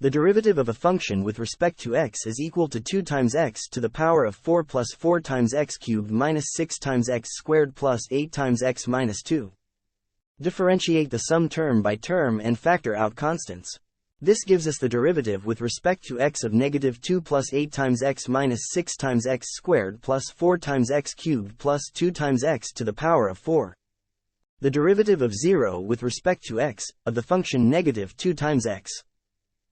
The derivative of a function with respect to x is equal to 2 times x to the power of 4 plus 4 times x cubed minus 6 times x squared plus 8 times x minus 2. Differentiate the sum term by term and factor out constants. This gives us the derivative with respect to x of negative 2 plus 8 times x minus 6 times x squared plus 4 times x cubed plus 2 times x to the power of 4. The derivative of 0 with respect to x, of the function negative 2 times x,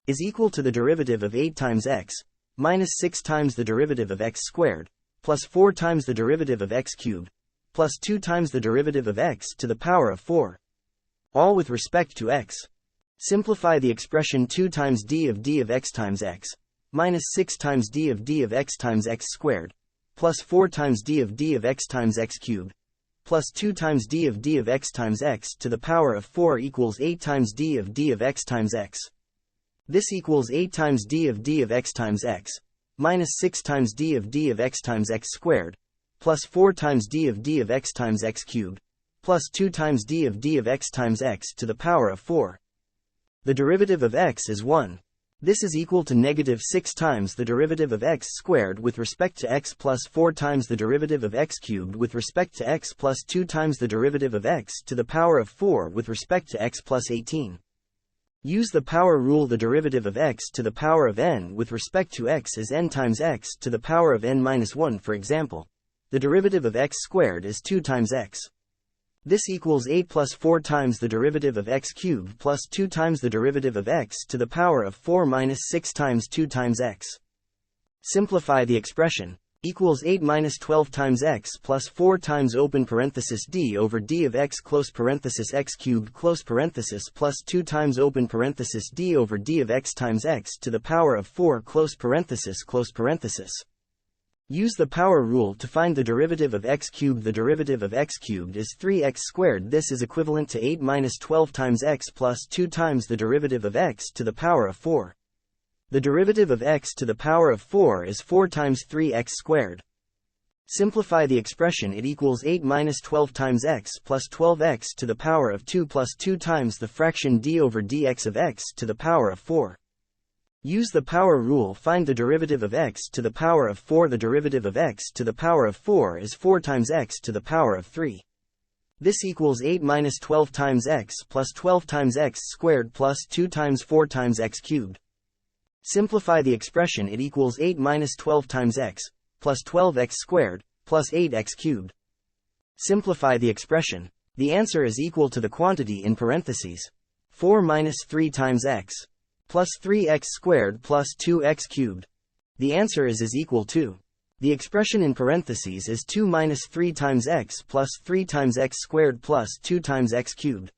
is equal to the derivative of 8 times x, minus 6 times the derivative of x squared, plus 4 times the derivative of x cubed, plus 2 times the derivative of x to the power of 4. All with respect to x. Simplify the expression 2 times d of x times x, minus 6 times d of x times x squared, plus 4 times d of x times x cubed, plus 2 times d of x times x to the power of 4 equals 8 times d of x times x. This equals 8 times d of x times x, minus 6 times d of x times x squared, plus 4 times d of x times x cubed, plus 2 times d of x times x to the power of 4. The derivative of x is 1. This is equal to negative 6 times the derivative of x squared with respect to x plus 4 times the derivative of x cubed with respect to x plus 2 times the derivative of x to the power of 4 with respect to x plus 18. Use the power rule. The derivative of x to the power of n with respect to x is n times x to the power of n minus 1. For example, the derivative of x squared is 2 times x. This equals 8 plus 4 times the derivative of x cubed plus 2 times the derivative of x to the power of 4 minus 6 times 2 times x. Simplify the expression. Equals 8 minus 12 times x plus 4 times open parenthesis d over d of x close parenthesis x cubed close parenthesis plus 2 times open parenthesis d over d of x times x to the power of 4 close parenthesis close parenthesis. Use the power rule to find the derivative of x cubed. The derivative of x cubed is 3x squared. This is equivalent to 8 minus 12 times x plus 2 times the derivative of x to the power of 4. The derivative of x to the power of 4 is 4 times 3x squared. Simplify the expression. It equals 8 minus 12 times x plus 12x to the power of 2 plus 2 times the fraction d over dx of x to the power of 4. Use the power rule. Find the derivative of x to the power of 4. The derivative of x to the power of 4 is 4 times x to the power of 3. This equals 8 minus 12 times x plus 12 times x squared plus 2 times 4 times x cubed. Simplify the expression. It equals 8 minus 12 times x plus 12x squared plus 8x cubed. Simplify the expression. The answer is equal to the quantity in parentheses 4 minus 3 times x plus 3x squared plus 2x cubed. The answer is equal to. The expression in parentheses is 2 minus 3 times x plus 3 times x squared plus 2 times x cubed.